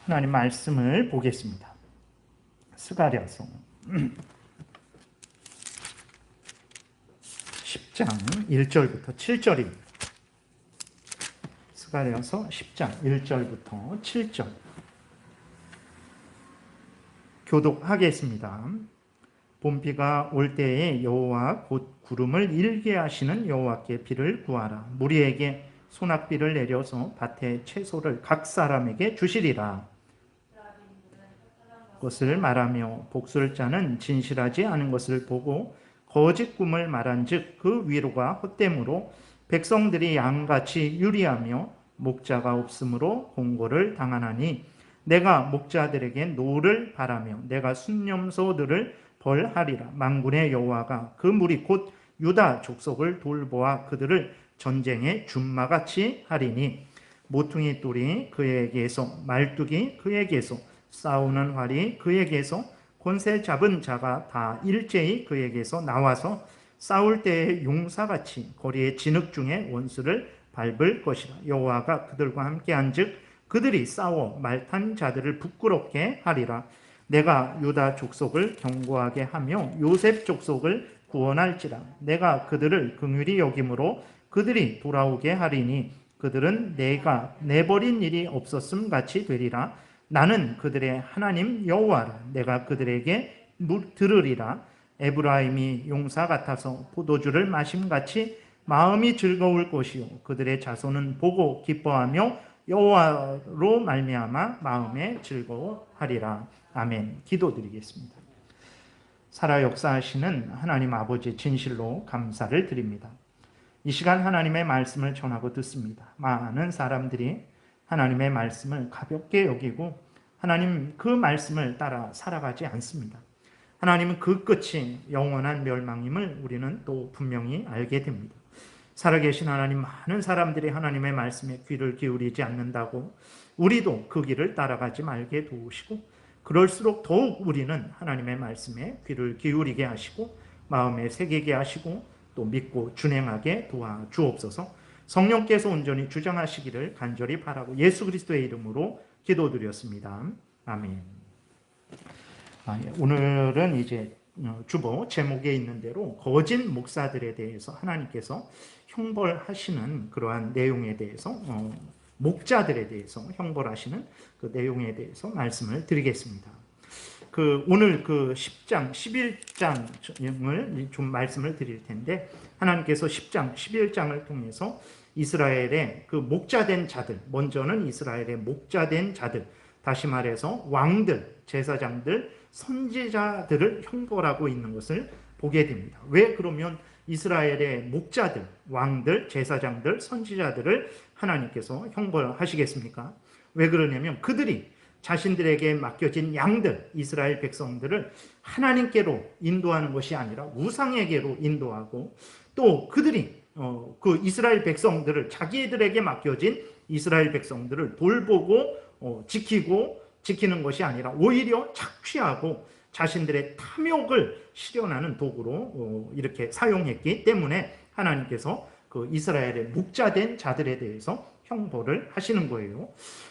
하나님 말씀을 보겠습니다. 스가랴서 10장 1절부터 7절입니다. 스가랴서 10장 1절부터 7절 교독하겠습니다. 봄비가 올 때에 여호와 곧 구름을 일게 하시는 여호와께 비를 구하라. 무리에게 소낙비를 내려서 밭의 채소를 각 사람에게 주시리라. 것을 말하며 복수를 짜는 진실하지 않은 것을 보고 거짓 꿈을 말한즉 그 위로가 헛됨으로 백성들이 양같이 유리하며 목자가 없으므로 공고를 당하나니 내가 목자들에게 노를 바라며 내가 순념소들을 벌하리라. 만군의 여호와가 그 무리 곧 유다 족속을 돌보아 그들을 전쟁의 준마같이 하리니 모퉁이 돌이 그에게서 말뚝이 그에게서 싸우는 활이 그에게서 권세 잡은 자가 다 일제히 그에게서 나와서 싸울 때의 용사같이 거리의 진흙 중에 원수를 밟을 것이라. 여호와가 그들과 함께한즉 그들이 싸워 말탄 자들을 부끄럽게 하리라. 내가 유다 족속을 견고하게 하며 요셉 족속을 구원할지라. 내가 그들을 긍휼히 여김으로 그들이 돌아오게 하리니 그들은 내가 내버린 일이 없었음 같이 되리라. 나는 그들의 하나님 여호와라. 내가 그들에게 들으리라. 에브라임이 용사 같아서 포도주를 마심같이 마음이 즐거울 것이요 그들의 자손은 보고 기뻐하며 여호와로 말미암아 마음에 즐거워하리라. 아멘. 기도드리겠습니다. 살아 역사하시는 하나님 아버지 진실로 감사를 드립니다. 이 시간 하나님의 말씀을 전하고 듣습니다. 많은 사람들이 하나님의 말씀을 가볍게 여기고 하나님 그 말씀을 따라 살아가지 않습니다. 하나님은 그 끝이 영원한 멸망임을 우리는 또 분명히 알게 됩니다. 살아계신 하나님, 많은 사람들이 하나님의 말씀에 귀를 기울이지 않는다고 우리도 그 길을 따라가지 말게 도우시고 그럴수록 더욱 우리는 하나님의 말씀에 귀를 기울이게 하시고 마음에 새기게 하시고 또 믿고 준행하게 도와주옵소서. 성령께서 온전히 주장하시기를 간절히 바라고 예수 그리스도의 이름으로 기도드렸습니다. 아멘. 오늘은 이제 주보 제목에 있는 대로 거짓 목사들에 대해서 하나님께서 형벌하시는 그러한 내용에 대해서 목자들에 대해서 형벌하시는 그 내용에 대해서 말씀을 드리겠습니다. 오늘 10장, 11장을 좀 말씀을 드릴 텐데 하나님께서 10장, 11장을 통해서 이스라엘의 그 목자된 자들, 먼저는 이스라엘의 목자된 자들, 다시 말해서 왕들, 제사장들, 선지자들을 형벌하고 있는 것을 보게 됩니다. 왜 그러면 이스라엘의 목자들, 왕들, 제사장들, 선지자들을 하나님께서 형벌하시겠습니까? 왜 그러냐면 그들이 자신들에게 맡겨진 양들, 이스라엘 백성들을 하나님께로 인도하는 것이 아니라 우상에게로 인도하고 또 그들이 그 이스라엘 백성들을 자기들에게 맡겨진 이스라엘 백성들을 돌보고 지키는 것이 아니라 오히려 착취하고 자신들의 탐욕을 실현하는 도구로 이렇게 사용했기 때문에 하나님께서 그 이스라엘의 목자된 자들에 대해서 형벌을 하시는 거예요.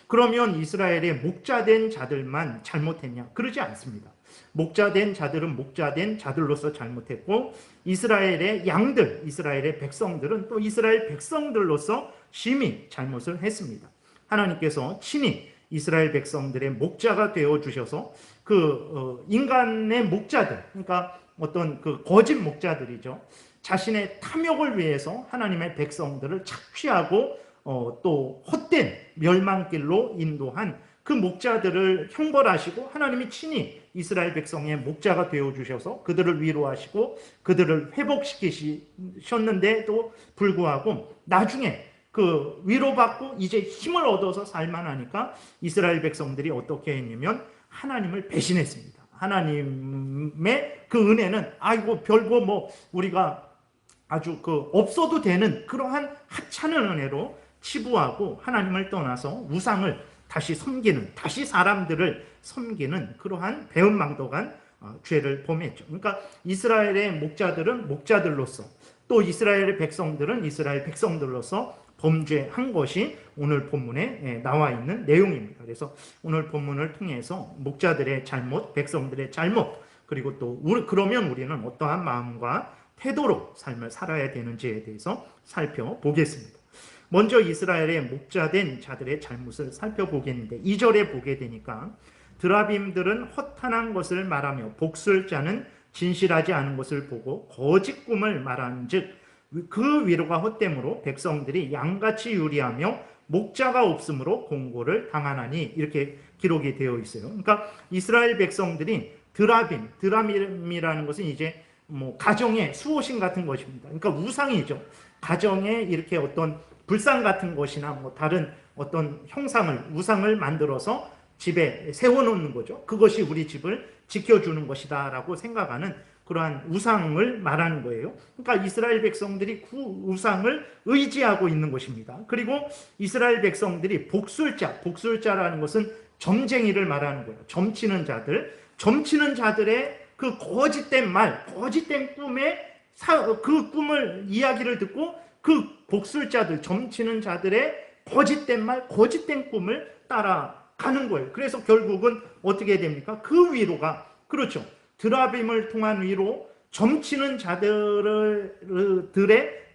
그러면 이스라엘의 목자된 자들만 잘못했냐? 그러지 않습니다. 목자된 자들은 목자된 자들로서 잘못했고 이스라엘의 양들, 이스라엘의 백성들은 또 이스라엘 백성들로서 심히 잘못을 했습니다. 하나님께서 친히 이스라엘 백성들의 목자가 되어주셔서 인간의 목자들, 그러니까 어떤 거짓 목자들이죠. 자신의 탐욕을 위해서 하나님의 백성들을 착취하고 또 헛된 멸망길로 인도한 그 목자들을 형벌하시고 하나님이 친히 이스라엘 백성의 목자가 되어주셔서 그들을 위로하시고 그들을 회복시키셨는데도 불구하고 나중에 위로받고 이제 힘을 얻어서 살만하니까 이스라엘 백성들이 어떻게 했냐면 하나님을 배신했습니다. 하나님의 그 은혜는 별거 우리가 아주 없어도 되는 그러한 하찮은 은혜로 치부하고 하나님을 떠나서 우상을 다시 사람들을 섬기는 그러한 배은망덕한 죄를 범했죠. 그러니까 이스라엘의 목자들은 목자들로서 또 이스라엘의 백성들은 이스라엘 백성들로서 범죄한 것이 오늘 본문에 나와 있는 내용입니다. 그래서 오늘 본문을 통해서 목자들의 잘못, 백성들의 잘못, 그리고 또 그러면 우리는 어떠한 마음과 태도로 삶을 살아야 되는지에 대해서 살펴보겠습니다. 먼저 이스라엘의 목자된 자들의 잘못을 살펴보겠는데 2절에 보게 되니까 드라빔들은 허탄한 것을 말하며 복수를 짜는 진실하지 않은 것을 보고 거짓 꿈을 말한즉 그 위로가 헛됨으로 백성들이 양같이 유리하며 목자가 없으므로 공고를 당하나니 이렇게 기록이 되어 있어요. 그러니까 이스라엘 백성들이 드라빔이라는 것은 이제 뭐 가정의 수호신 같은 것입니다. 그러니까 우상이죠. 가정에 이렇게 어떤 불상 같은 것이나 뭐 다른 어떤 형상을 우상을 만들어서 집에 세워놓는 거죠. 그것이 우리 집을 지켜주는 것이다 라고 생각하는 그러한 우상을 말하는 거예요. 그러니까 이스라엘 백성들이 그 우상을 의지하고 있는 것입니다. 그리고 이스라엘 백성들이 복술자라는 것은 점쟁이를 말하는 거예요. 점치는 자들의 그 거짓된 말, 거짓된 꿈에 그 꿈을 이야기를 듣고 그 복술자들, 점치는 자들의 거짓된 말, 거짓된 꿈을 따라가는 거예요. 그래서 결국은 어떻게 됩니까? 그 위로가, 그렇죠. 드라빔을 통한 위로, 점치는 자들의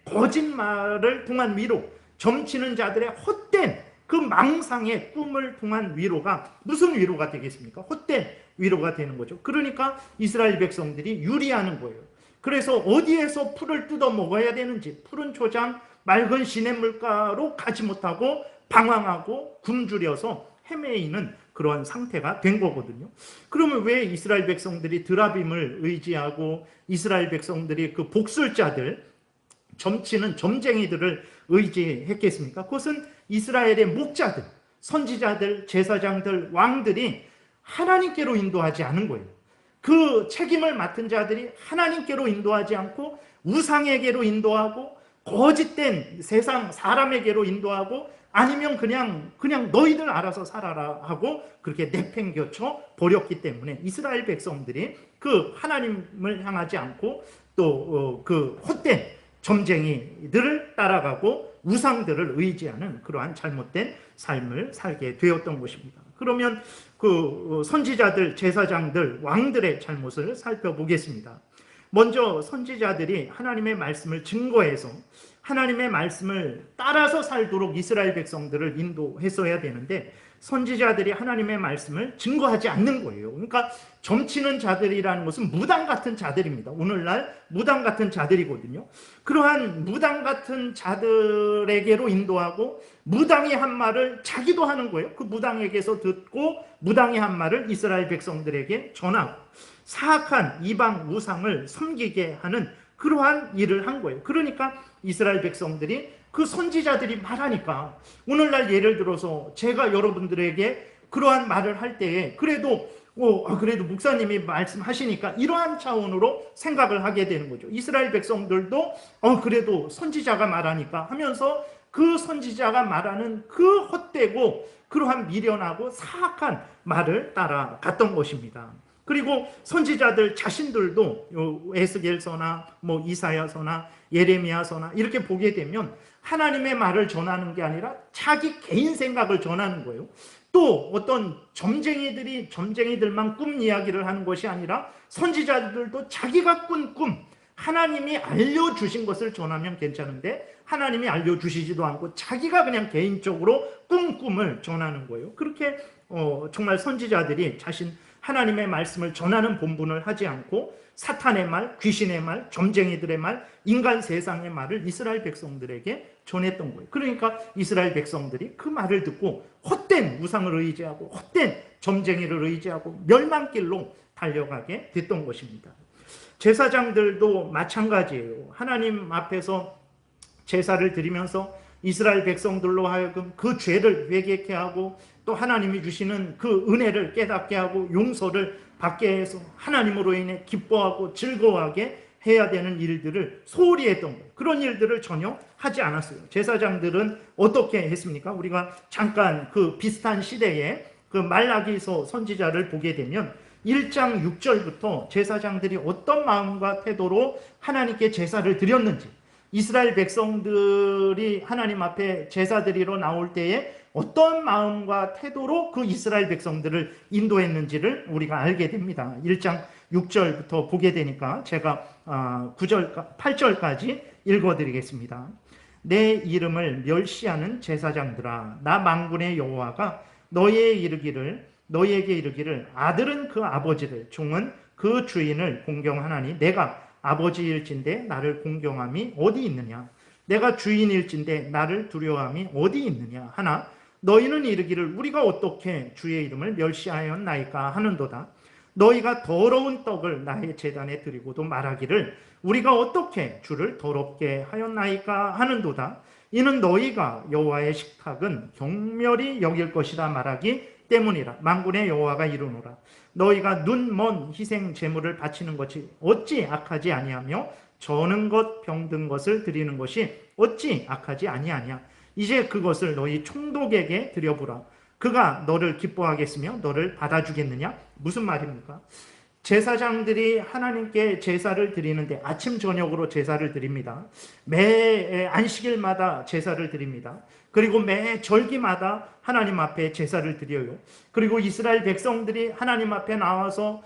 거짓말을 통한 위로, 점치는 자들의 헛된 그 망상의 꿈을 통한 위로가 무슨 위로가 되겠습니까? 헛된 위로가 되는 거죠. 그러니까 이스라엘 백성들이 유리하는 거예요. 그래서 어디에서 풀을 뜯어 먹어야 되는지, 푸른 초장, 맑은 시냇물가로 가지 못하고 방황하고 굶주려서 헤매이는 그런 상태가 된 거거든요. 그러면 왜 이스라엘 백성들이 드라빔을 의지하고 이스라엘 백성들이 그 복술자들, 점치는 점쟁이들을 의지했겠습니까? 그것은 이스라엘의 목자들, 선지자들, 제사장들, 왕들이 하나님께로 인도하지 않은 거예요. 그 책임을 맡은 자들이 하나님께로 인도하지 않고 우상에게로 인도하고 거짓된 세상 사람에게로 인도하고 아니면 그냥 너희들 알아서 살아라 하고 그렇게 내팽겨쳐 버렸기 때문에 이스라엘 백성들이 그 하나님을 향하지 않고 또 그 헛된 점쟁이들을 따라가고 우상들을 의지하는 그러한 잘못된 삶을 살게 되었던 것입니다. 그러면 그 선지자들, 제사장들, 왕들의 잘못을 살펴보겠습니다. 먼저 선지자들이 하나님의 말씀을 증거해서 하나님의 말씀을 따라서 살도록 이스라엘 백성들을 인도했어야 되는데 선지자들이 하나님의 말씀을 증거하지 않는 거예요. 그러니까 점치는 자들이라는 것은 무당 같은 자들입니다. 오늘날 무당 같은 자들이거든요. 그러한 무당 같은 자들에게로 인도하고 무당이 한 말을 자기도 하는 거예요. 그 무당에게서 듣고 무당이 한 말을 이스라엘 백성들에게 전하고 사악한 이방 우상을 섬기게 하는 그러한 일을 한 거예요. 그러니까 이스라엘 백성들이 그 선지자들이 말하니까 오늘날 예를 들어서 제가 여러분들에게 그러한 말을 할 때에 그래도 목사님이 말씀하시니까 이러한 차원으로 생각을 하게 되는 거죠. 이스라엘 백성들도 그래도 선지자가 말하니까 하면서 그 선지자가 말하는 그 헛되고 그러한 미련하고 사악한 말을 따라갔던 것입니다. 그리고 선지자들 자신들도 에스겔서나 뭐 이사야서나 예레미야서나 이렇게 보게 되면 하나님의 말을 전하는 게 아니라 자기 개인 생각을 전하는 거예요. 또 어떤 점쟁이들만 꿈 이야기를 하는 것이 아니라 선지자들도 자기가 꾼 꿈, 하나님이 알려주신 것을 전하면 괜찮은데 하나님이 알려주시지도 않고 자기가 그냥 개인적으로 꾼 꿈을 전하는 거예요. 그렇게 정말 선지자들이 하나님의 말씀을 전하는 본분을 하지 않고 사탄의 말, 귀신의 말, 점쟁이들의 말, 인간 세상의 말을 이스라엘 백성들에게 전했던 거예요. 그러니까 이스라엘 백성들이 그 말을 듣고 헛된 우상을 의지하고 헛된 점쟁이를 의지하고 멸망길로 달려가게 됐던 것입니다. 제사장들도 마찬가지예요. 하나님 앞에서 제사를 드리면서 이스라엘 백성들로 하여금 그 죄를 회개케 하고 또 하나님이 주시는 그 은혜를 깨닫게 하고 용서를 받게 해서 하나님으로 인해 기뻐하고 즐거워하게 해야 되는 일들을 소홀히 했던 거예요. 그런 일들을 전혀 하지 않았어요. 제사장들은 어떻게 했습니까? 우리가 잠깐 그 비슷한 시대에 그 말라기서 선지자를 보게 되면 1장 6절부터 제사장들이 어떤 마음과 태도로 하나님께 제사를 드렸는지 이스라엘 백성들이 하나님 앞에 제사 드리러 나올 때에 어떤 마음과 태도로 그 이스라엘 백성들을 인도했는지를 우리가 알게 됩니다. 1장 6절부터 보게 되니까 제가 8절까지 읽어드리겠습니다. 내 이름을 멸시하는 제사장들아, 나 만군의 여호와가 너희에게 이르기를 아들은 그 아버지를, 종은 그 주인을 공경하나니 내가 아버지일진데 나를 공경함이 어디 있느냐? 내가 주인일진데 나를 두려워함이 어디 있느냐? 하나 너희는 이르기를 우리가 어떻게 주의 이름을 멸시하였나이까 하는도다. 너희가 더러운 떡을 나의 제단에 드리고도 말하기를 우리가 어떻게 주를 더럽게 하였나이까 하는도다. 이는 너희가 여호와의 식탁은 경멸히 여길 것이라 말하기 때문이라. 만군의 여호와가 이르노라. 너희가 눈먼 희생 제물을 바치는 것이 어찌 악하지 아니하며 저는 것 병든 것을 드리는 것이 어찌 악하지 아니하냐. 이제 그것을 너희 총독에게 드려보라. 그가 너를 기뻐하겠으며 너를 받아주겠느냐? 무슨 말입니까? 제사장들이 하나님께 제사를 드리는데 아침 저녁으로 제사를 드립니다. 매 안식일마다 제사를 드립니다. 그리고 매 절기마다 하나님 앞에 제사를 드려요. 그리고 이스라엘 백성들이 하나님 앞에 나와서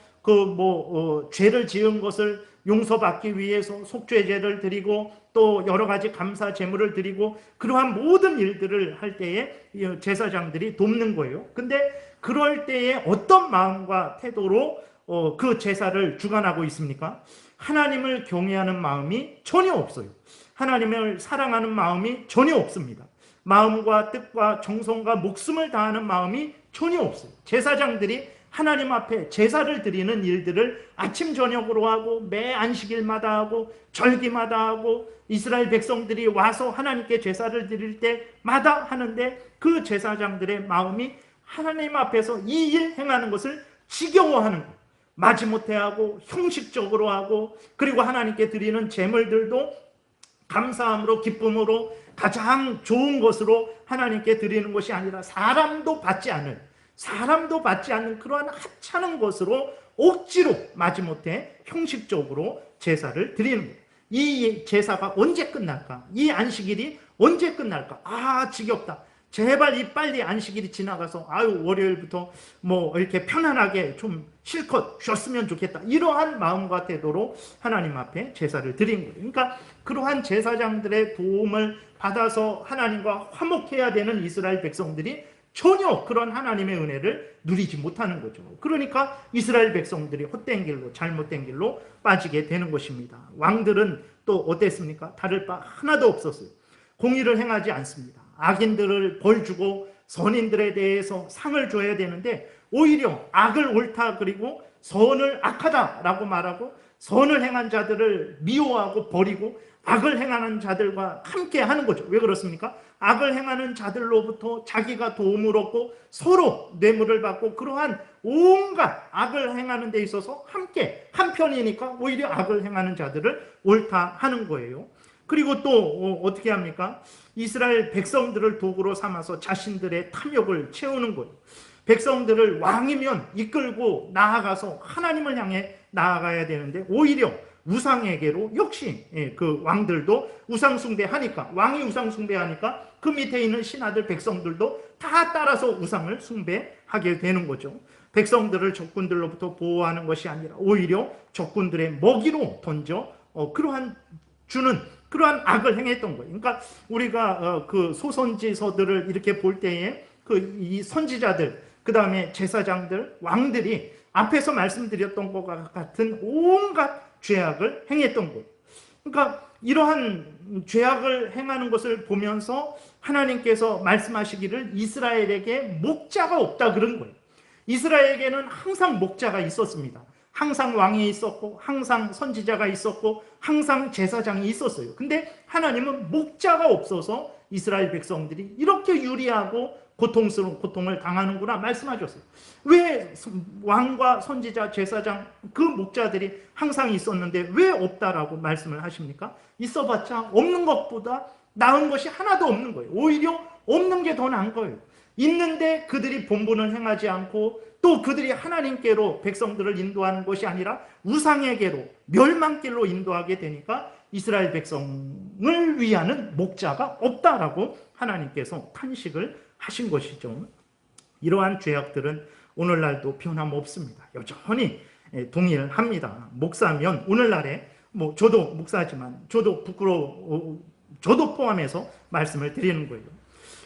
죄를 지은 것을 용서받기 위해서 속죄제를 드리고 또 여러 가지 감사 제물을 드리고 그러한 모든 일들을 할 때에 제사장들이 돕는 거예요. 근데 그럴 때에 어떤 마음과 태도로 그 제사를 주관하고 있습니까? 하나님을 경외하는 마음이 전혀 없어요. 하나님을 사랑하는 마음이 전혀 없습니다. 마음과 뜻과 정성과 목숨을 다하는 마음이 전혀 없어요. 제사장들이 하나님 앞에 제사를 드리는 일들을 아침 저녁으로 하고 매 안식일마다 하고 절기마다 하고 이스라엘 백성들이 와서 하나님께 제사를 드릴 때마다 하는데 그 제사장들의 마음이 하나님 앞에서 이 일 행하는 것을 지겨워하는 거예요. 마지못해 하고 형식적으로 하고 그리고 하나님께 드리는 제물들도 감사함으로 기쁨으로 가장 좋은 것으로 하나님께 드리는 것이 아니라 사람도 받지 않는 그러한 하찮은 것으로 억지로 마지못해 형식적으로 제사를 드리는 거예요. 이 제사가 언제 끝날까? 이 안식일이 언제 끝날까? 아, 지겹다. 제발 이 빨리 안식일이 지나가서 월요일부터 이렇게 편안하게 좀 실컷 쉬었으면 좋겠다. 이러한 마음과 태도로 하나님 앞에 제사를 드린 거예요. 그러니까 그러한 제사장들의 도움을 받아서 하나님과 화목해야 되는 이스라엘 백성들이 전혀 그런 하나님의 은혜를 누리지 못하는 거죠. 그러니까 이스라엘 백성들이 헛된 길로 잘못된 길로 빠지게 되는 것입니다. 왕들은 또 어땠습니까? 다를 바 하나도 없었어요. 공의를 행하지 않습니다. 악인들을 벌 주고 선인들에 대해서 상을 줘야 되는데 오히려 악을 옳다 그리고 선을 악하다라고 말하고 선을 행한 자들을 미워하고 버리고 악을 행하는 자들과 함께 하는 거죠. 왜 그렇습니까? 악을 행하는 자들로부터 자기가 도움을 얻고 서로 뇌물을 받고 그러한 온갖 악을 행하는 데 있어서 함께 한편이니까 오히려 악을 행하는 자들을 옳다 하는 거예요. 그리고 또 어떻게 합니까? 이스라엘 백성들을 도구로 삼아서 자신들의 탐욕을 채우는 거예요. 백성들을 왕이면 이끌고 나아가서 하나님을 향해 나아가야 되는데 오히려 우상에게로 역시 그 왕들도 우상숭배하니까 왕이 우상숭배하니까 그 밑에 있는 신하들 백성들도 다 따라서 우상을 숭배하게 되는 거죠. 백성들을 적군들로부터 보호하는 것이 아니라 오히려 적군들의 먹이로 던져 그러한 악을 행했던 거예요. 그러니까 우리가 그 소선지서들을 이렇게 볼 때에 이 선지자들, 그 다음에 제사장들, 왕들이 앞에서 말씀드렸던 것과 같은 온갖 죄악을 행했던 거예요. 그러니까 이러한 죄악을 행하는 것을 보면서 하나님께서 말씀하시기를 이스라엘에게 목자가 없다 그런 거예요. 이스라엘에게는 항상 목자가 있었습니다. 항상 왕이 있었고 항상 선지자가 있었고 항상 제사장이 있었어요. 근데 하나님은 목자가 없어서 이스라엘 백성들이 이렇게 유리하고 고통스러운 고통을 당하는구나 말씀하셨어요. 왜 왕과 선지자, 제사장 그 목자들이 항상 있었는데 왜 없다라고 말씀을 하십니까? 있어봤자 없는 것보다 나은 것이 하나도 없는 거예요. 오히려 없는 게 더 나은 거예요. 있는데 그들이 본분을 행하지 않고 또 그들이 하나님께로 백성들을 인도하는 것이 아니라 우상에게로 멸망길로 인도하게 되니까 이스라엘 백성을 위하는 목자가 없다라고 하나님께서 탄식을 하신 것이죠. 이러한 죄악들은 오늘날도 변함없습니다. 여전히 동일합니다. 목사면 오늘날에 저도 목사지만 저도 저도 포함해서 말씀을 드리는 거예요.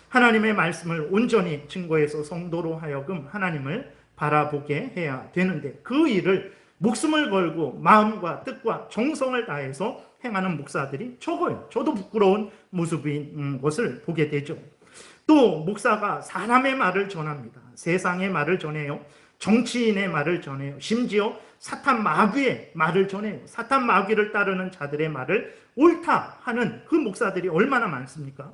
하나님의 말씀을 온전히 증거해서 성도로 하여금 하나님을 바라보게 해야 되는데 그 일을 목숨을 걸고 마음과 뜻과 정성을 다해서 행하는 목사들이 적어요. 저도 부끄러운 모습인 것을 보게 되죠. 또 목사가 사람의 말을 전합니다. 세상의 말을 전해요. 정치인의 말을 전해요. 심지어 사탄 마귀의 말을 전해요. 사탄 마귀를 따르는 자들의 말을 옳다 하는 그 목사들이 얼마나 많습니까?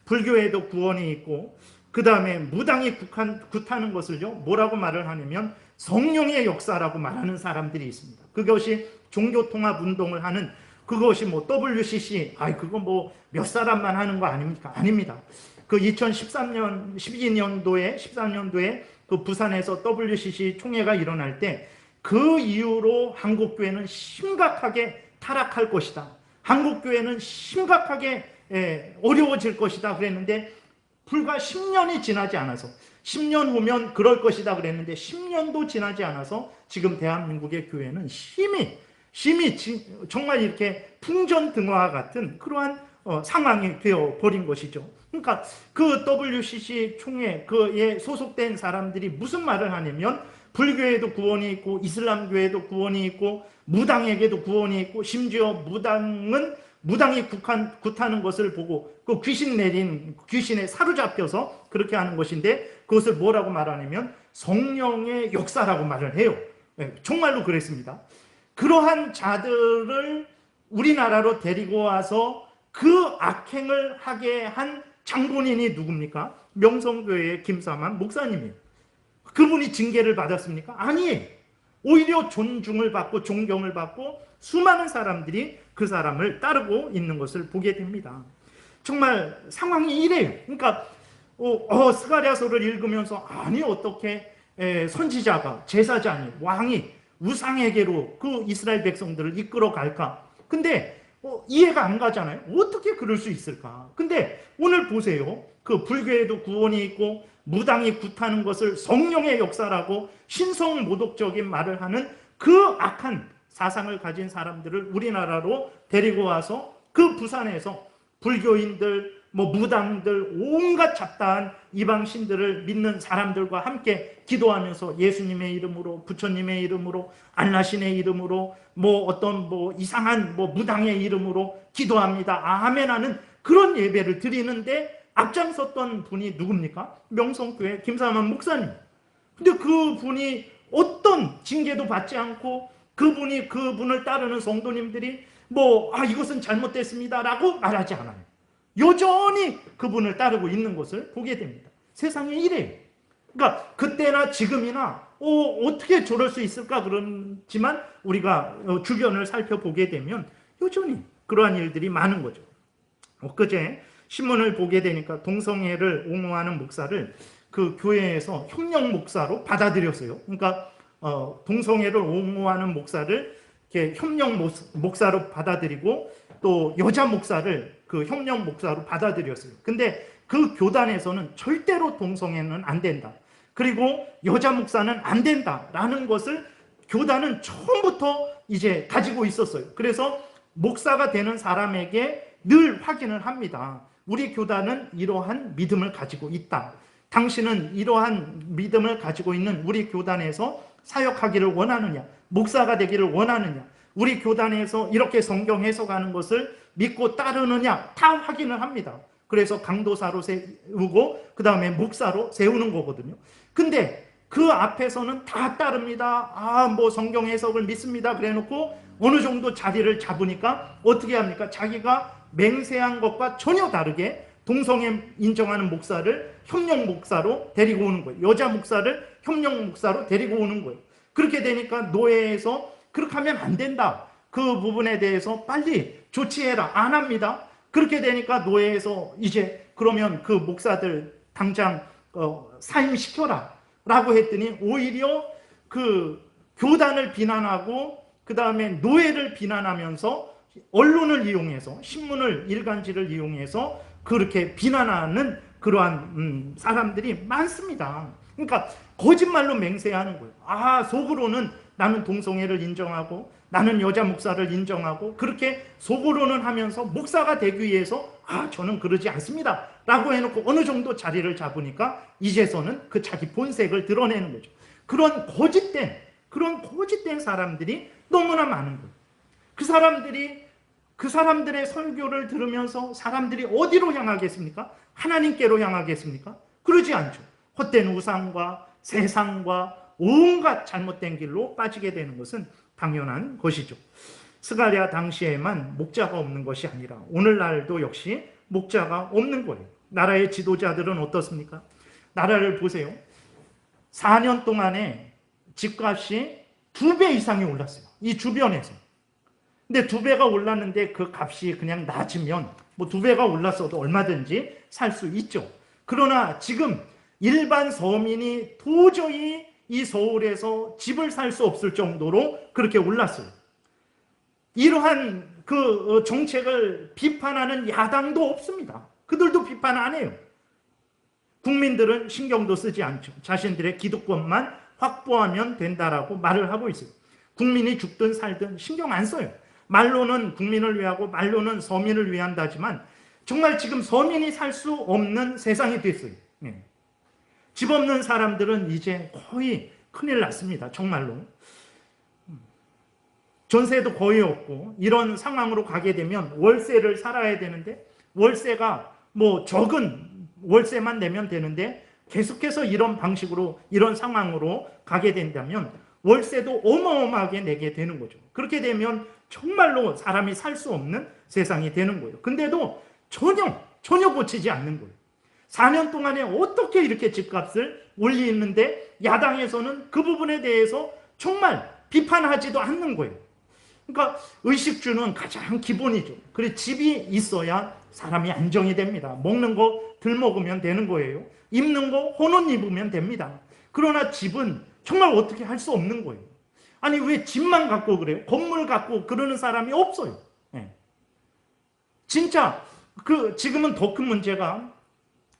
불교에도 구원이 있고 그 다음에 무당이 굿하는 것을요 뭐라고 말을 하냐면 성령의 역사라고 말하는 사람들이 있습니다. 그것이 종교통합운동을 하는 그것이 WCC 그거 몇 사람만 하는 거 아닙니까? 아닙니다. 그 2013년 13년도에 그 부산에서 WCC 총회가 일어날 때 그 이후로 한국교회는 심각하게 타락할 것이다. 한국교회는 심각하게 어려워질 것이다 그랬는데 불과 10년이 지나지 않아서 10년 후면 그럴 것이다 그랬는데 10년도 지나지 않아서 지금 대한민국의 교회는 심히 정말 이렇게 풍전등화와 같은 그러한 상황이 되어버린 것이죠. 그러니까 그 WCC 총회에 소속된 사람들이 무슨 말을 하냐면 불교에도 구원이 있고 이슬람교에도 구원이 있고 무당에게도 구원이 있고 심지어 무당이 굿하는 것을 보고 그 귀신에 사로잡혀서 그렇게 하는 것인데 그것을 뭐라고 말하냐면 성령의 역사라고 말을 해요. 정말로 그랬습니다. 그러한 자들을 우리나라로 데리고 와서 그 악행을 하게 한 장본인이 누굽니까? 명성교회의 김사만 목사님이에요. 그분이 징계를 받았습니까? 아니에요. 오히려 존중을 받고 존경을 받고 수많은 사람들이 그 사람을 따르고 있는 것을 보게 됩니다. 정말 상황이 이래요. 그러니까 스가랴서를 읽으면서 아니 어떻게 선지자가 제사장이 왕이 우상에게로 그 이스라엘 백성들을 이끌어 갈까? 근데 이해가 안 가잖아요. 어떻게 그럴 수 있을까? 근데 오늘 보세요. 그 불교에도 구원이 있고 무당이 굿하는 것을 성령의 역사라고 신성모독적인 말을 하는 그 악한 사상을 가진 사람들을 우리나라로 데리고 와서 그 부산에서 불교인들, 무당들, 온갖 잡다한 이방신들을 믿는 사람들과 함께 기도하면서 예수님의 이름으로, 부처님의 이름으로, 안라신의 이름으로, 이상한 무당의 이름으로 기도합니다. 아멘 하는 그런 예배를 드리는데 앞장섰던 분이 누굽니까? 명성교회 김사만 목사님. 근데 그분이 어떤 징계도 받지 않고 그분을 따르는 성도님들이 이것은 잘못됐습니다 라고 말하지 않아요. 여전히 그분을 따르고 있는 것을 보게 됩니다. 세상에 이래요. 그러니까 그때나 지금이나 어떻게 저럴 수 있을까 그렇지만 우리가 주변을 살펴보게 되면 여전히 그러한 일들이 많은 거죠. 엊그제 신문을 보게 되니까 동성애를 옹호하는 목사를 그 교회에서 협력 목사로 받아들였어요. 그러니까 동성애를 옹호하는 목사를 이렇게 협력 목사로 받아들이고 또 여자 목사를 그 협력 목사로 받아들였어요. 근데 그 교단에서는 절대로 동성애는 안 된다. 그리고 여자 목사는 안 된다라는 것을 교단은 처음부터 이제 가지고 있었어요. 그래서 목사가 되는 사람에게 늘 확인을 합니다. 우리 교단은 이러한 믿음을 가지고 있다. 당신은 이러한 믿음을 가지고 있는 우리 교단에서 사역하기를 원하느냐? 목사가 되기를 원하느냐? 우리 교단에서 이렇게 성경 해석하는 것을 믿고 따르느냐? 다 확인을 합니다. 그래서 강도사로 세우고 그 다음에 목사로 세우는 거거든요. 근데 그 앞에서는 다 따릅니다. 성경 해석을 믿습니다. 그래놓고 어느 정도 자리를 잡으니까 어떻게 합니까? 자기가 맹세한 것과 전혀 다르게 동성애 인정하는 목사를 협력 목사로 데리고 오는 거예요. 여자 목사를 협력 목사로 데리고 오는 거예요. 그렇게 되니까 노예에서 그렇게 하면 안 된다. 그 부분에 대해서 빨리 조치해라. 안 합니다. 그렇게 되니까 노예에서 이제 그러면 그 목사들 당장 사임시켜라 라고 했더니 오히려 그 교단을 비난하고 그 다음에 노예를 비난하면서 언론을 이용해서, 신문을, 일간지를 이용해서 그렇게 비난하는 그러한 사람들이 많습니다. 그러니까 거짓말로 맹세하는 거예요. 아, 속으로는 나는 동성애를 인정하고 나는 여자 목사를 인정하고 그렇게 속으로는 하면서 목사가 되기 위해서 아, 저는 그러지 않습니다 라고 해놓고 어느 정도 자리를 잡으니까 이제서는 그 자기 본색을 드러내는 거죠. 그런 거짓된 사람들이 너무나 많은 거예요. 그 사람들의 설교를 들으면서 사람들이 어디로 향하겠습니까? 하나님께로 향하겠습니까? 그러지 않죠. 헛된 우상과 세상과 온갖 잘못된 길로 빠지게 되는 것은 당연한 것이죠. 스가랴 당시에만 목자가 없는 것이 아니라 오늘날도 역시 목자가 없는 거예요. 나라의 지도자들은 어떻습니까? 나라를 보세요. 4년 동안에 집값이 2배 이상이 올랐어요. 이 주변에서. 근데 2배가 올랐는데 그 값이 그냥 낮으면 뭐 2배가 올랐어도 얼마든지 살 수 있죠. 그러나 지금 일반 서민이 도저히 이 서울에서 집을 살 수 없을 정도로 그렇게 올랐어요. 이러한 그 정책을 비판하는 야당도 없습니다. 그들도 비판 안 해요. 국민들은 신경도 쓰지 않죠. 자신들의 기득권만 확보하면 된다라고 말을 하고 있어요. 국민이 죽든 살든 신경 안 써요. 말로는 국민을 위하고 말로는 서민을 위한다지만 정말 지금 서민이 살 수 없는 세상이 됐어요. 집 없는 사람들은 이제 거의 큰일 났습니다. 정말로. 전세도 거의 없고 이런 상황으로 가게 되면 월세를 살아야 되는데 월세가 뭐 적은 월세만 내면 되는데 계속해서 이런 방식으로 이런 상황으로 가게 된다면 월세도 어마어마하게 내게 되는 거죠. 그렇게 되면 정말로 사람이 살 수 없는 세상이 되는 거예요. 근데도 전혀 고치지 않는 거예요. 4년 동안에 어떻게 이렇게 집값을 올리는데 야당에서는 그 부분에 대해서 정말 비판하지도 않는 거예요. 그러니까 의식주는 가장 기본이죠. 그래서 집이 있어야 사람이 안정이 됩니다. 먹는 거 덜 먹으면 되는 거예요. 입는 거 혼옷 입으면 됩니다. 그러나 집은 정말 어떻게 할 수 없는 거예요. 아니 왜 집만 갖고 그래요? 건물 갖고 그러는 사람이 없어요. 진짜 지금은 더 큰 문제가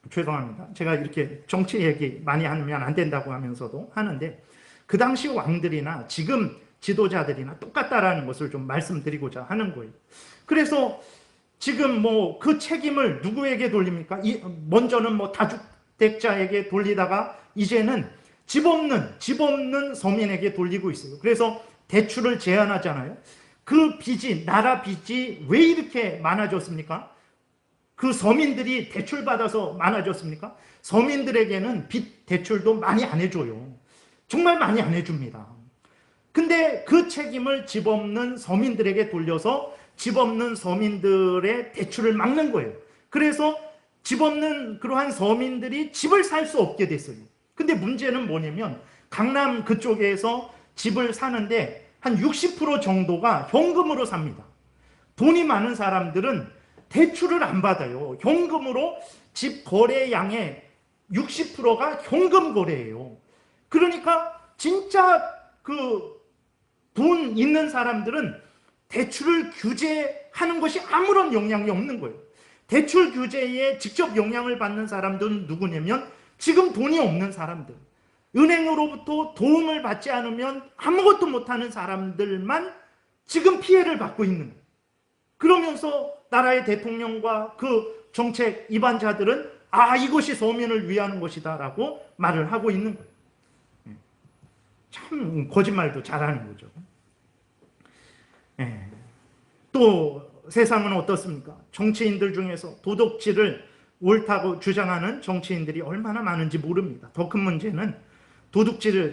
죄송합니다. 제가 이렇게 정치 얘기 많이 하면 안 된다고 하면서도 하는데 그 당시 왕들이나 지금 지도자들이나 똑같다라는 것을 좀 말씀드리고자 하는 거예요. 그래서 지금 뭐 그 책임을 누구에게 돌립니까? 먼저는 뭐 다주택자에게 돌리다가 이제는 집 없는 서민에게 돌리고 있어요. 그래서 대출을 제한하잖아요. 그 빚이, 나라 빚이 왜 이렇게 많아졌습니까? 그 서민들이 대출받아서 많아졌습니까? 서민들에게는 빚 대출도 많이 안 해줘요. 정말 많이 안 해줍니다. 근데 그 책임을 집 없는 서민들에게 돌려서 집 없는 서민들의 대출을 막는 거예요. 그래서 집 없는 그러한 서민들이 집을 살 수 없게 됐어요. 근데 문제는 뭐냐면 강남 그쪽에서 집을 사는데 한 60% 정도가 현금으로 삽니다. 돈이 많은 사람들은 대출을 안 받아요. 현금으로 집 거래량의 60%가 현금 거래예요. 그러니까 진짜 돈 있는 사람들은 대출을 규제하는 것이 아무런 영향이 없는 거예요. 대출 규제에 직접 영향을 받는 사람들은 누구냐면 지금 돈이 없는 사람들. 은행으로부터 도움을 받지 않으면 아무것도 못하는 사람들만 지금 피해를 받고 있는 거예요. 그러면서 나라의 대통령과 그 정책 입안자들은 이것이 서민을 위하는 것이다 라고 말을 하고 있는 거예요. 참 거짓말도 잘하는 거죠. 또 세상은 어떻습니까? 정치인들 중에서 도덕질을 옳다고 주장하는 정치인들이 얼마나 많은지 모릅니다. 더 큰 문제는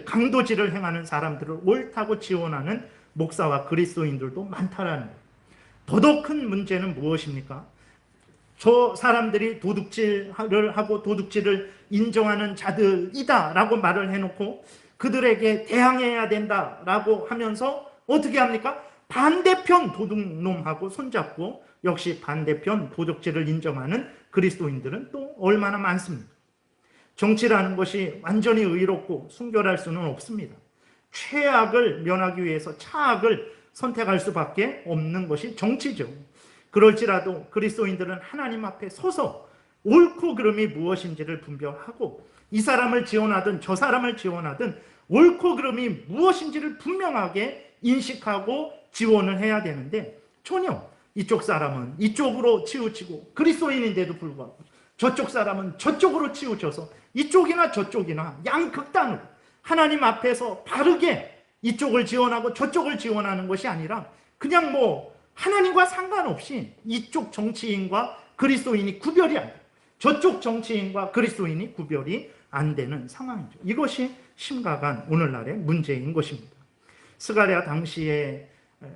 강도질을 행하는 사람들을 옳다고 지원하는 목사와 그리스도인들도 많다라는 거예요. 더더 큰 문제는 무엇입니까? 저 사람들이 도둑질을 하고 도둑질을 인정하는 자들이다 라고 말을 해놓고 그들에게 대항해야 된다라고 하면서 어떻게 합니까? 반대편 도둑놈하고 손잡고 역시 반대편 도둑질을 인정하는 그리스도인들은 또 얼마나 많습니까? 정치라는 것이 완전히 의롭고 순결할 수는 없습니다. 최악을 면하기 위해서 차악을 선택할 수밖에 없는 것이 정치죠. 그럴지라도 그리스도인들은 하나님 앞에 서서 옳고 그름이 무엇인지를 분별하고, 이 사람을 지원하든 저 사람을 지원하든 옳고 그름이 무엇인지를 분명하게 인식하고 지원을 해야 되는데, 전혀 이쪽 사람은 이쪽으로 치우치고 그리스도인인데도 불구하고 저쪽 사람은 저쪽으로 치우쳐서 이쪽이나 저쪽이나 양극단으로 하나님 앞에서 바르게 이쪽을 지원하고 저쪽을 지원하는 것이 아니라 그냥 하나님과 상관없이 이쪽 정치인과 그리스도인이 구별이 안 돼요. 저쪽 정치인과 그리스도인이 구별이 안 되는 상황이죠. 이것이 심각한 오늘날의 문제인 것입니다. 스가랴 당시의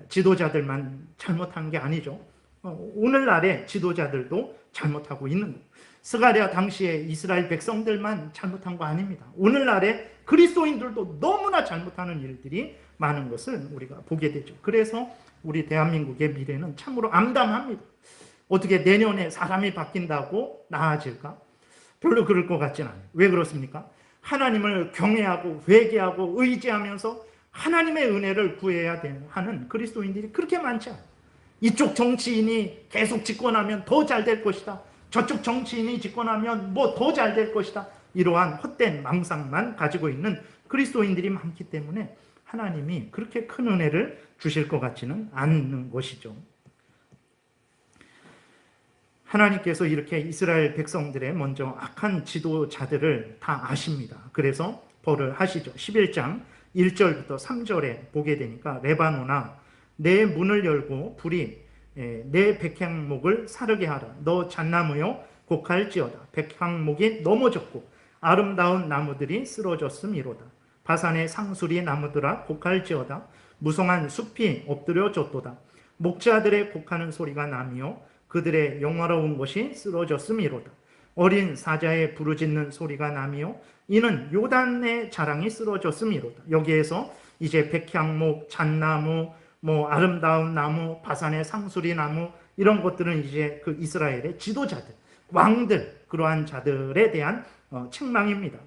지도자들만 잘못한 게 아니죠. 오늘날의 지도자들도 잘못하고 있는 거예요. 스가랴 당시의 이스라엘 백성들만 잘못한 거 아닙니다. 오늘날의 그리스도인들도 너무나 잘못하는 일들이 많은 것을 우리가 보게 되죠. 그래서 우리 대한민국의 미래는 참으로 암담합니다. 어떻게 내년에 사람이 바뀐다고 나아질까? 별로 그럴 것 같지는 않아요. 왜 그렇습니까? 하나님을 경외하고 회개하고 의지하면서 하나님의 은혜를 구해야 하는 그리스도인들이 그렇게 많지 않아요. 이쪽 정치인이 계속 집권하면 더 잘 될 것이다. 저쪽 정치인이 집권하면 더 잘 될 것이다. 이러한 헛된 망상만 가지고 있는 그리스도인들이 많기 때문에 하나님이 그렇게 큰 은혜를 주실 것 같지는 않는 것이죠. 하나님께서 이렇게 이스라엘 백성들의 먼저 악한 지도자들을 다 아십니다. 그래서 벌을 하시죠. 11장 1절부터 3절에 보게 되니까, 레바노나 내 문을 열고 불이 내 백향목을 사르게 하라. 너 잣나무여 곡할지어다. 백향목이 넘어졌고 아름다운 나무들이 쓰러졌음이로다. 바산의 상수리 나무들아 곡할지어다. 무성한 숲이 엎드려졌도다. 목자들의 곡하는 소리가 나며 그들의 영화로운 것이 쓰러졌음이로다. 어린 사자의 부르짖는 소리가 나며 이는 요단의 자랑이 쓰러졌음이로다. 여기에서 이제 백향목, 잣나무, 아름다운 나무, 바산의 상수리 나무, 이런 것들은 이제 그 이스라엘의 지도자들, 왕들, 그러한 자들에 대한 책망입니다.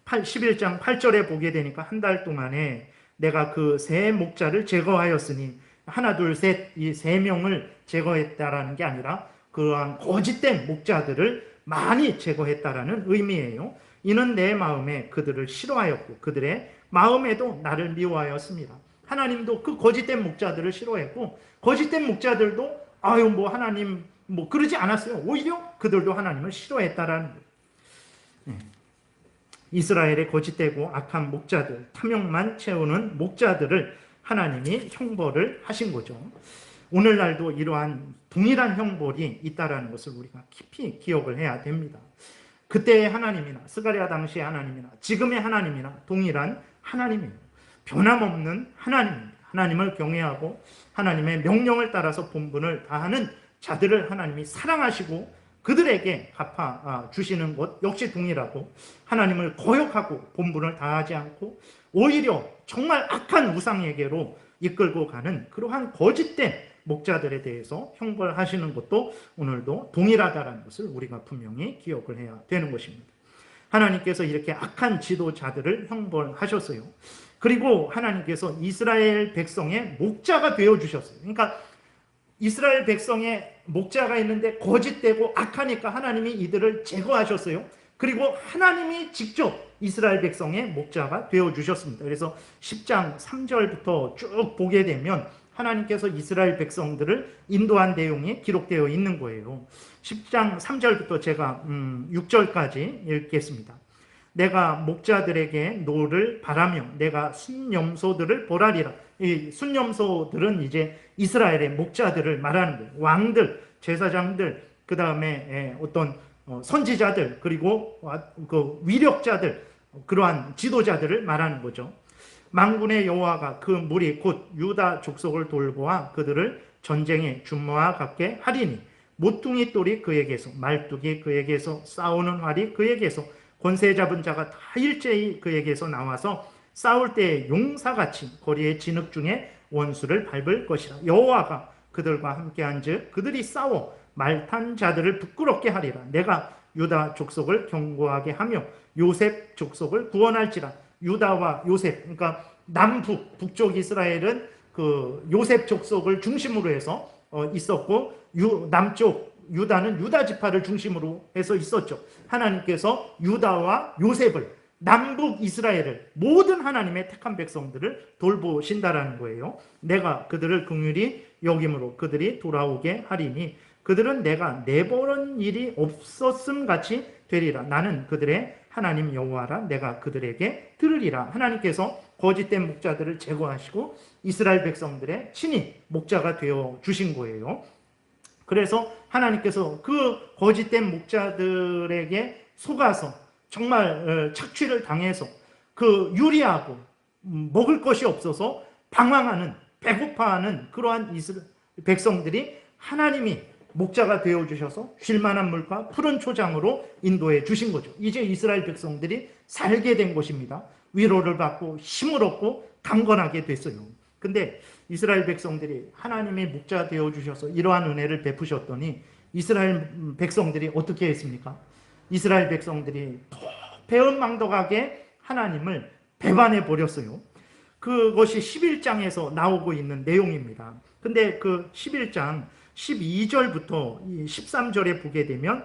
11장 8절에 보게 되니까, 한 달 동안에 내가 그 세 목자를 제거하였으니, 하나 둘 셋 이 세 명을 제거했다라는 게 아니라 그러한 거짓된 목자들을 많이 제거했다라는 의미예요. 이는 내 마음에 그들을 싫어하였고 그들의 마음에도 나를 미워하였습니다. 하나님도 그 거짓된 목자들을 싫어했고, 거짓된 목자들도 하나님 그러지 않았어요. 오히려 그들도 하나님을 싫어했다라는 거예요. 이스라엘의 거짓되고 악한 목자들, 탐욕만 채우는 목자들을 하나님이 형벌을 하신 거죠. 오늘날도 이러한 동일한 형벌이 있다라는 것을 우리가 깊이 기억을 해야 됩니다. 그때의 하나님이나 스가랴 당시의 하나님이나 지금의 하나님이나 동일한 하나님이에요. 변함없는 하나님입니다. 하나님을 경외하고 하나님의 명령을 따라서 본분을 다하는 자들을 하나님이 사랑하시고 그들에게 갚아 주시는 것 역시 동일하고, 하나님을 거역하고 본분을 다하지 않고 오히려 정말 악한 우상에게로 이끌고 가는 그러한 거짓된 목자들에 대해서 형벌하시는 것도 오늘도 동일하다는 것을 우리가 분명히 기억을 해야 되는 것입니다. 하나님께서 이렇게 악한 지도자들을 형벌하셨어요. 그리고 하나님께서 이스라엘 백성의 목자가 되어주셨어요. 그러니까 이스라엘 백성의 목자가 있는데 거짓되고 악하니까 하나님이 이들을 제거하셨어요. 그리고 하나님이 직접 이스라엘 백성의 목자가 되어주셨습니다. 그래서 10장 3절부터 쭉 보게 되면 하나님께서 이스라엘 백성들을 인도한 내용이 기록되어 있는 거예요. 10장 3절부터 제가 6절까지 읽겠습니다. 내가 목자들에게 노를 바라며 내가 순염소들을 보라리라. 이 순염소들은 이제 이스라엘의 목자들을 말하는 거예요. 왕들, 제사장들, 그 다음에 어떤 선지자들, 그리고 그 위력자들, 그러한 지도자들을 말하는 거죠. 만군의 여호와가 그 무리 곧 유다 족속을 돌보아 그들을 전쟁의 준모와 같게 하리니, 모퉁이 돌이 그에게서, 말뚝이 그에게서, 싸우는 활이 그에게서, 권세 잡은 자가 다 일제히 그에게서 나와서 싸울 때의 용사같이 거리의 진흙 중에 원수를 밟을 것이라. 여호와가 그들과 함께한즉 그들이 싸워 말탄 자들을 부끄럽게 하리라. 내가 유다 족속을 견고하게 하며 요셉 족속을 구원할지라. 유다와 요셉, 그러니까 남북, 북쪽 이스라엘은 그 요셉 족속을 중심으로 해서 있었고, 남쪽 유다는 유다 지파를 중심으로 해서 있었죠. 하나님께서 유다와 요셉을, 남북 이스라엘을, 모든 하나님의 택한 백성들을 돌보신다라는 거예요. 내가 그들을 긍휼히 여김으로 그들이 돌아오게 하리니 그들은 내가 내버린 일이 없었음 같이 되리라. 나는 그들의 하나님 여호와라. 내가 그들에게 들으리라. 하나님께서 거짓된 목자들을 제거하시고 이스라엘 백성들의 친히 목자가 되어 주신 거예요. 그래서 하나님께서 그 거짓된 목자들에게 속아서 정말 착취를 당해서 그 유리하고 먹을 것이 없어서 방황하는, 배고파하는 그러한 이스라엘 백성들이 하나님이 목자가 되어주셔서 쉴만한 물과 푸른 초장으로 인도해 주신 거죠. 이제 이스라엘 백성들이 살게 된 것입니다. 위로를 받고 힘을 얻고 강건하게 됐어요. 근데 이스라엘 백성들이 하나님의 목자 되어주셔서 이러한 은혜를 베푸셨더니 이스라엘 백성들이 어떻게 했습니까? 이스라엘 백성들이 배은망덕하게 하나님을 배반해 버렸어요. 그것이 11장에서 나오고 있는 내용입니다. 근데 그 11장 12절부터 13절에 보게 되면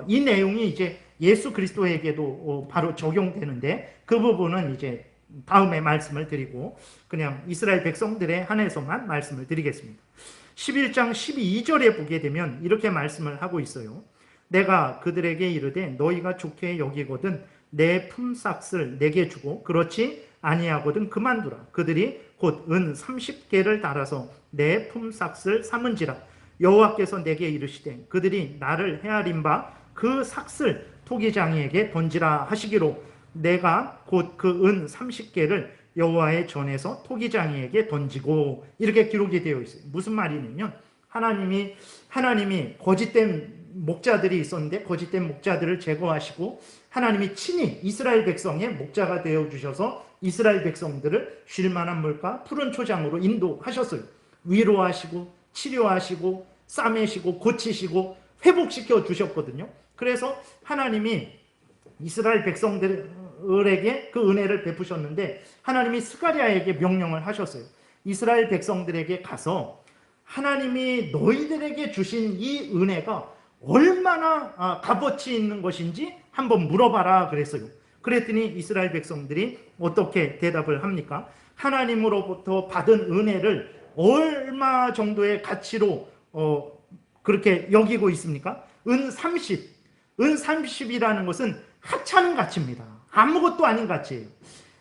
이 내용이 이제 예수 그리스도에게도 바로 적용되는데, 그 부분은 이제 다음에 말씀을 드리고 그냥 이스라엘 백성들에 한해서만 말씀을 드리겠습니다. 11장 12절에 보게 되면 이렇게 말씀을 하고 있어요. 내가 그들에게 이르되 너희가 좋게 여기거든 내 품삯을 내게 주고 그렇지 아니하거든 그만두라. 그들이 곧 은 30개를 달아서 내 품삯을 삼은지라. 여호와께서 내게 이르시되 그들이 나를 헤아린 바 그 삭을 토기장이에게 던지라 하시기로 내가 곧 그 은 30개를 여호와의 전에서 토기장이에게 던지고, 이렇게 기록이 되어 있어요. 무슨 말이냐면 하나님이 거짓된 목자들이 있었는데 거짓된 목자들을 제거하시고 하나님이 친히 이스라엘 백성의 목자가 되어주셔서 이스라엘 백성들을 쉴만한 물과 푸른 초장으로 인도하셨어요. 위로하시고 치료하시고 싸매시고 고치시고 회복시켜 주셨거든요. 그래서 하나님이 이스라엘 백성들에게 그 은혜를 베푸셨는데 하나님이 스가랴에게 명령을 하셨어요. 이스라엘 백성들에게 가서 하나님이 너희들에게 주신 이 은혜가 얼마나 값어치 있는 것인지 한번 물어봐라 그랬어요. 그랬더니 이스라엘 백성들이 어떻게 대답을 합니까? 하나님으로부터 받은 은혜를 얼마 정도의 가치로 그렇게 여기고 있습니까? 은 30. 은 30이라는 것은 하찮은 가치입니다. 아무것도 아닌 가치예요.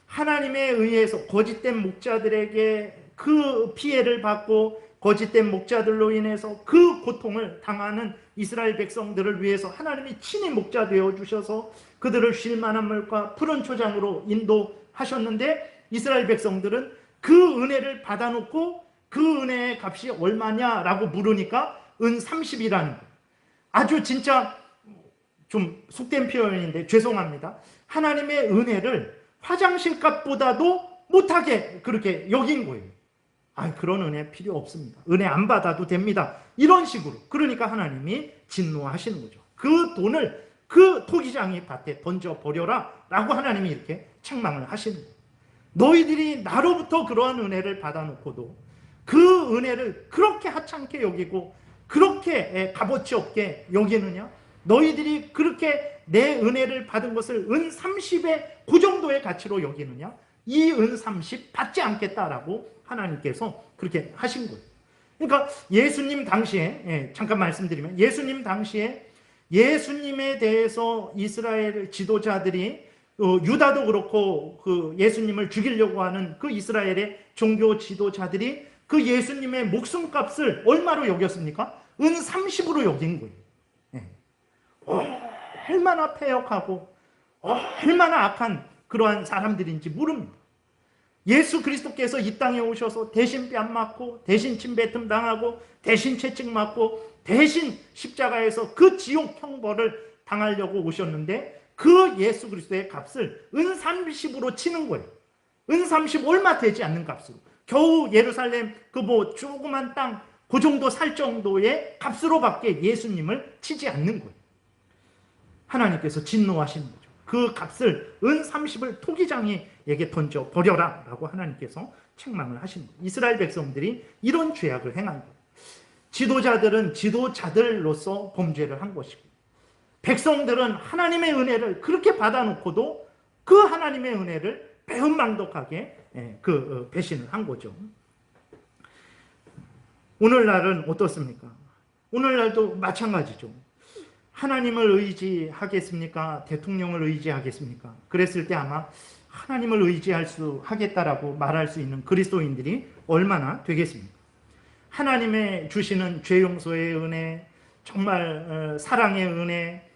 하나님에 의해서 거짓된 목자들에게 그 피해를 받고 거짓된 목자들로 인해서 그 고통을 당하는 이스라엘 백성들을 위해서 하나님이 친히 목자 되어 주셔서 그들을 쉴만한 물과 푸른 초장으로 인도하셨는데 이스라엘 백성들은 그 은혜를 받아놓고 그 은혜의 값이 얼마냐라고 물으니까 은 30이라는 거예요. 아주 진짜 좀 속된 표현인데 죄송합니다. 하나님의 은혜를 화장실 값보다도 못하게 그렇게 여긴 거예요. 그런 은혜 필요 없습니다. 은혜 안 받아도 됩니다. 이런 식으로. 그러니까 하나님이 진노하시는 거죠. 그 돈을 그 토기장이 밭에 던져버려라 라고 하나님이 이렇게 책망을 하시는 거예요. 너희들이 나로부터 그러한 은혜를 받아놓고도 그 은혜를 그렇게 하찮게 여기고 그렇게 값어치 없게 여기느냐? 너희들이 그렇게 내 은혜를 받은 것을 은 30의 그 정도의 가치로 여기느냐? 이 은 30 받지 않겠다라고 하나님께서 그렇게 하신 거예요. 그러니까 예수님 당시에, 잠깐 말씀드리면 예수님 당시에 예수님에 대해서 이스라엘 지도자들이 유다도 그렇고 그 예수님을 죽이려고 하는 그 이스라엘의 종교 지도자들이 그 예수님의 목숨값을 얼마로 여겼습니까? 은 30으로 여긴 거예요. 얼마나 패역하고 얼마나 악한 그러한 사람들인지 모릅니다. 예수 그리스도께서 이 땅에 오셔서 대신 뺨 맞고 대신 침뱉음 당하고 대신 채찍 맞고 대신 십자가에서 그 지옥 형벌을 당하려고 오셨는데 그 예수 그리스도의 값을 은 30으로 치는 거예요. 은 30 얼마 되지 않는 값으로. 겨우 예루살렘 그 뭐 조그만 땅 그 정도 살 정도의 값으로밖에 예수님을 치지 않는 거예요. 하나님께서 진노하시는 거죠. 그 값을 은 30을 토기장이에게 던져 버려라 라고 하나님께서 책망을 하신 거예요. 이스라엘 백성들이 이런 죄악을 행한 거예요. 지도자들은 지도자들로서 범죄를 한 것이고, 백성들은 하나님의 은혜를 그렇게 받아놓고도 그 하나님의 은혜를 배은망덕하게 배신을 한 거죠. 오늘날은 어떻습니까? 오늘날도 마찬가지죠. 하나님을 의지하겠습니까? 대통령을 의지하겠습니까? 그랬을 때 아마 하나님을 하겠다라고 말할 수 있는 그리스도인들이 얼마나 되겠습니까? 하나님의 주시는 죄 용서의 은혜, 정말 사랑의 은혜,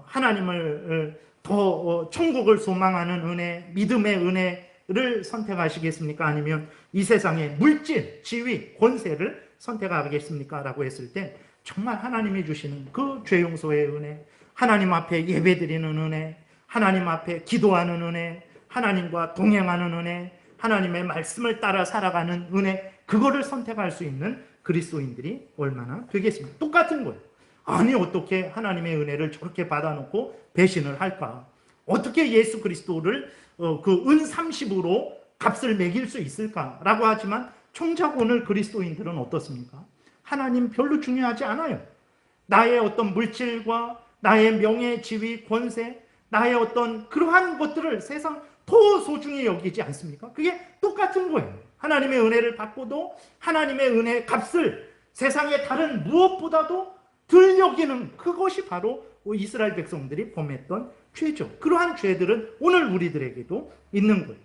하나님을 더 천국을 소망하는 은혜, 믿음의 은혜를 선택하시겠습니까? 아니면 이 세상의 물질, 지위, 권세를 선택하겠습니까? 라고 했을 때 정말 하나님이 주시는 그 죄 용서의 은혜, 하나님 앞에 예배드리는 은혜, 하나님 앞에 기도하는 은혜, 하나님과 동행하는 은혜, 하나님의 말씀을 따라 살아가는 은혜, 그거를 선택할 수 있는 그리스도인들이 얼마나 되겠습니까? 똑같은 거예요. 아니 어떻게 하나님의 은혜를 저렇게 받아놓고 배신을 할까? 어떻게 예수 그리스도를 그 은 30으로 값을 매길 수 있을까라고 하지만 정작 오늘 그리스도인들은 어떻습니까? 하나님 별로 중요하지 않아요. 나의 어떤 물질과 나의 명예, 지위, 권세, 나의 어떤 그러한 것들을 세상 더 소중히 여기지 않습니까? 그게 똑같은 거예요. 하나님의 은혜를 받고도 하나님의 은혜의 값을 세상의 다른 무엇보다도 덜 여기는, 그것이 바로 이스라엘 백성들이 범했던 죄죠. 그러한 죄들은 오늘 우리들에게도 있는 거예요.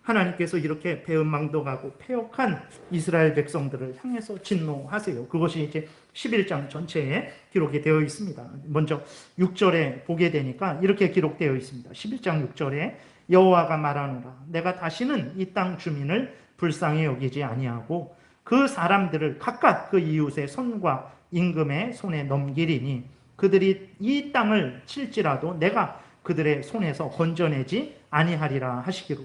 하나님께서 이렇게 배은망덕하고 패역한 이스라엘 백성들을 향해서 진노하세요. 그것이 이제 11장 전체에 기록이 되어 있습니다. 먼저 6절에 보게 되니까 이렇게 기록되어 있습니다. 11장 6절에 여호와가 말하노라, 내가 다시는 이 땅 주민을 불쌍히 여기지 아니하고 그 사람들을 각각 그 이웃의 손과 임금의 손에 넘기리니 그들이 이 땅을 칠지라도 내가 그들의 손에서 건져내지 아니하리라 하시기로,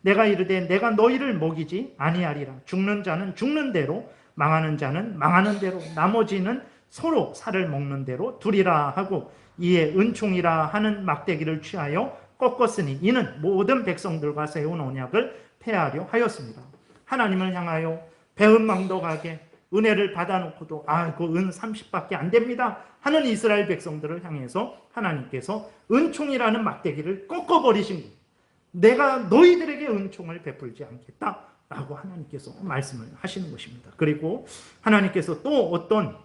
내가 이르되 내가 너희를 먹이지 아니하리라. 죽는 자는 죽는 대로, 망하는 자는 망하는 대로, 나머지는 서로 살을 먹는 대로 두리라 하고, 이에 은총이라 하는 막대기를 취하여 꺾었으니 이는 모든 백성들과 세운 언약을 폐하려 하였습니다. 하나님을 향하여 배은망덕하게 은혜를 받아놓고도 그 은 30밖에 안 됩니다 하는 이스라엘 백성들을 향해서 하나님께서 은총이라는 막대기를 꺾어버리신 거예요. 내가 너희들에게 은총을 베풀지 않겠다라고 하나님께서 말씀을 하시는 것입니다. 그리고 하나님께서 또 어떤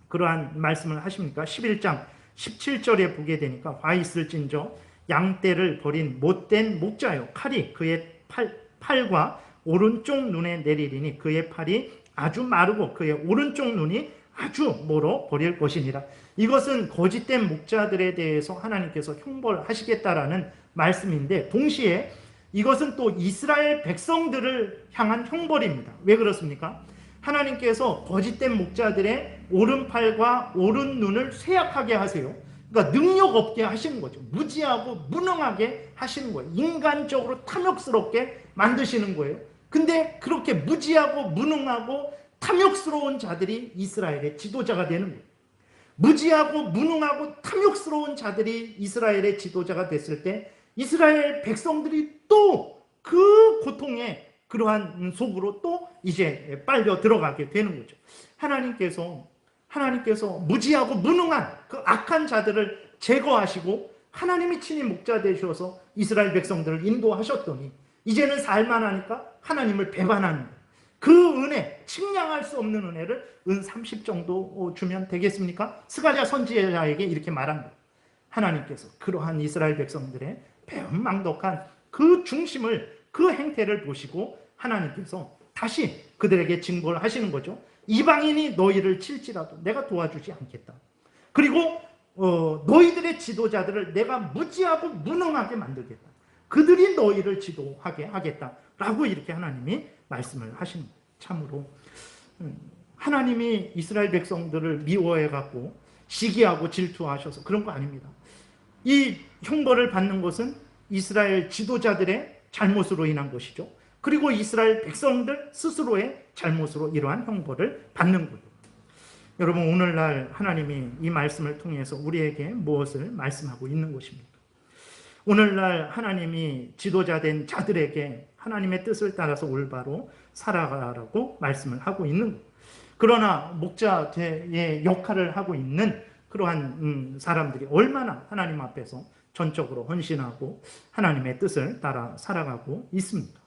그러한 말씀을 하십니까? 11장 17절에 보게 되니까, 화 있을진저 양떼를 버린 못된 목자요, 칼이 그의 팔과 오른쪽 눈에 내리리니 그의 팔이 아주 마르고 그의 오른쪽 눈이 아주 멀어 버릴 것이니라. 이것은 거짓된 목자들에 대해서 하나님께서 형벌하시겠다라는 말씀인데, 동시에 이것은 또 이스라엘 백성들을 향한 형벌입니다. 왜 그렇습니까? 하나님께서 거짓된 목자들의 오른팔과 오른눈을 쇠약하게 하세요. 그러니까 능력 없게 하시는 거죠. 무지하고 무능하게 하시는 거예요. 인간적으로 탐욕스럽게 만드시는 거예요. 근데 그렇게 무지하고 무능하고 탐욕스러운 자들이 이스라엘의 지도자가 되는 거예요. 무지하고 무능하고 탐욕스러운 자들이 이스라엘의 지도자가 됐을 때 이스라엘 백성들이 또 그 고통의 그러한 속으로 또 이제 빨려 들어가게 되는 거죠. 하나님께서 무지하고 무능한 그 악한 자들을 제거하시고 하나님이 친히 목자 되셔서 이스라엘 백성들을 인도하셨더니 이제는 살만하니까 하나님을 배반하는 거예요. 그 은혜, 측량할 수 없는 은혜를 은 30 정도 주면 되겠습니까? 스가랴 선지자에게 이렇게 말한 거예요. 하나님께서 그러한 이스라엘 백성들의 배은망덕한 그 중심을, 그 행태를 보시고 하나님께서 다시 그들에게 징벌을 하시는 거죠. 이방인이 너희를 칠지라도 내가 도와주지 않겠다. 그리고 너희들의 지도자들을 내가 무지하고 무능하게 만들겠다. 그들이 너희를 지도하게 하겠다라고 이렇게 하나님이 말씀을 하시는 거예요. 참으로 하나님이 이스라엘 백성들을 미워해갖고 시기하고 질투하셔서 그런 거 아닙니다. 이 형벌을 받는 것은 이스라엘 지도자들의 잘못으로 인한 것이죠. 그리고 이스라엘 백성들 스스로의 잘못으로 이러한 형벌을 받는 거예요. 여러분, 오늘날 하나님이 이 말씀을 통해서 우리에게 무엇을 말씀하고 있는 것입니까? 오늘날 하나님이 지도자된 자들에게 하나님의 뜻을 따라서 올바로 살아가라고 말씀을 하고 있는 거예요. 그러나 목자의 역할을 하고 있는 그러한 사람들이 얼마나 하나님 앞에서 전적으로 헌신하고 하나님의 뜻을 따라 살아가고 있습니까?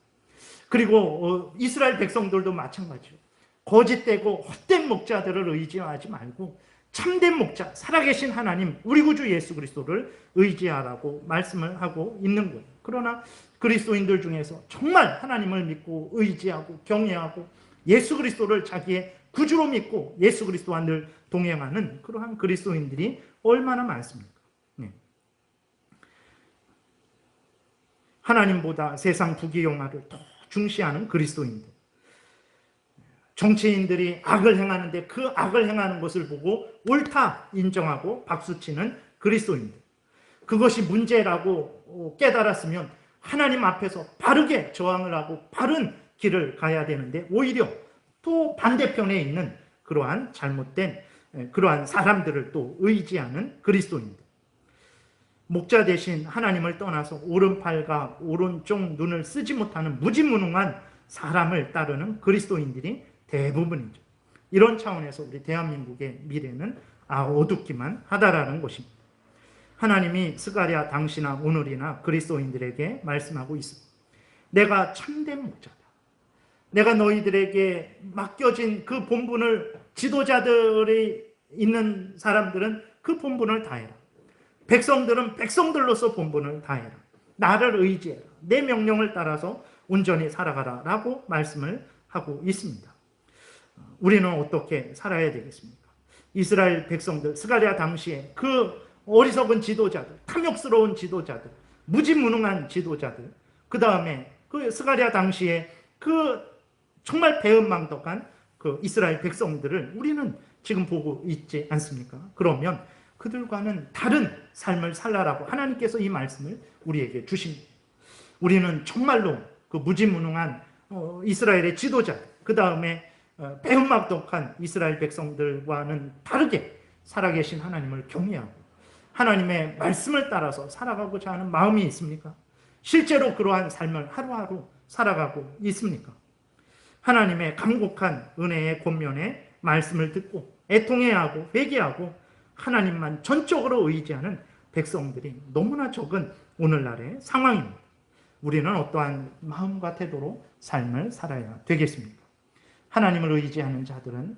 그리고 이스라엘 백성들도 마찬가지로 거짓되고 헛된 목자들을 의지하지 말고 참된 목자, 살아계신 하나님, 우리 구주 예수 그리스도를 의지하라고 말씀을 하고 있는 거예요. 그러나 그리스도인들 중에서 정말 하나님을 믿고 의지하고 경외하고 예수 그리스도를 자기의 구주로 믿고 예수 그리스도와 늘 동행하는 그러한 그리스도인들이 얼마나 많습니까? 네. 하나님보다 세상 부귀영화를 더 중시하는 그리스도인들. 정치인들이 악을 행하는데 그 악을 행하는 것을 보고 옳다 인정하고 박수치는 그리스도인들. 그것이 문제라고 깨달았으면 하나님 앞에서 바르게 저항을 하고 바른 길을 가야 되는데 오히려 또 반대편에 있는 그러한 잘못된 그러한 사람들을 또 의지하는 그리스도인들. 목자 대신 하나님을 떠나서 오른팔과 오른쪽 눈을 쓰지 못하는 무지무능한 사람을 따르는 그리스도인들이 대부분이죠. 이런 차원에서 우리 대한민국의 미래는 어둡기만 하다라는 것입니다. 하나님이 스가랴 당시나 오늘이나 그리스도인들에게 말씀하고 있습니다. 내가 참된 목자다. 내가 너희들에게 맡겨진 그 본분을, 지도자들이 있는 사람들은 그 본분을 다해라. 백성들은 백성들로서 본분을 다해라. 나를 의지해라. 내 명령을 따라서 온전히 살아가라 라고 말씀을 하고 있습니다. 우리는 어떻게 살아야 되겠습니까? 이스라엘 백성들, 스가랴 당시에 그 어리석은 지도자들, 탐욕스러운 지도자들, 무지무능한 지도자들, 그 다음에 그 스가랴 당시에 그 정말 배은망덕한 그 이스라엘 백성들을 우리는 지금 보고 있지 않습니까? 그러면 그들과는 다른 삶을 살라라고 하나님께서 이 말씀을 우리에게 주십니다. 우리는 정말로 그 무지무능한 이스라엘의 지도자, 그 다음에 배은망덕한 이스라엘 백성들과는 다르게 살아계신 하나님을 경외하고 하나님의 말씀을 따라서 살아가고자 하는 마음이 있습니까? 실제로 그러한 삶을 하루하루 살아가고 있습니까? 하나님의 간곡한 은혜의 권면에 말씀을 듣고 애통해야 하고 회개하고 하나님만 전적으로 의지하는 백성들이 너무나 적은 오늘날의 상황입니다. 우리는 어떠한 마음과 태도로 삶을 살아야 되겠습니까? 하나님을 의지하는 자들은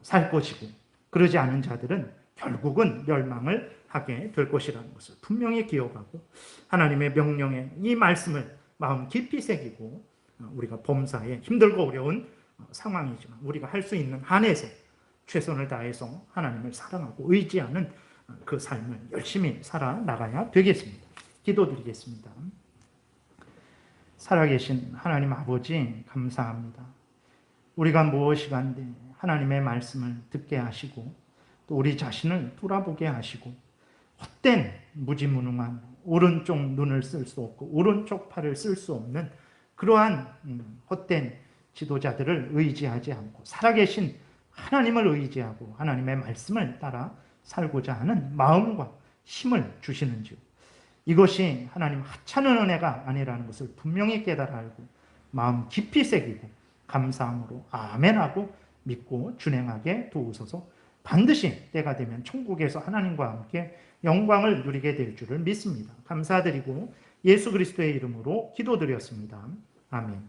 살 것이고 그러지 않은 자들은 결국은 멸망을 하게 될 것이라는 것을 분명히 기억하고 하나님의 명령에 이 말씀을 마음 깊이 새기고 우리가 범사에 힘들고 어려운 상황이지만 우리가 할 수 있는 한에서 최선을 다해서 하나님을 사랑하고 의지하는 그 삶을 열심히 살아나가야 되겠습니다. 기도드리겠습니다. 살아계신 하나님 아버지 감사합니다. 우리가 무엇이간데 하나님의 말씀을 듣게 하시고 또 우리 자신을 돌아보게 하시고 헛된 무지무능한 오른쪽 눈을 쓸 수 없고 오른쪽 팔을 쓸 수 없는 그러한 헛된 지도자들을 의지하지 않고 살아계신 하나님을 의지하고 하나님의 말씀을 따라 살고자 하는 마음과 힘을 주시는지요. 이것이 하나님 하찮은 은혜가 아니라는 것을 분명히 깨달아 알고 마음 깊이 새기고 감사함으로 아멘하고 믿고 준행하게 도우소서. 반드시 때가 되면 천국에서 하나님과 함께 영광을 누리게 될 줄을 믿습니다. 감사드리고 예수 그리스도의 이름으로 기도드렸습니다. 아멘.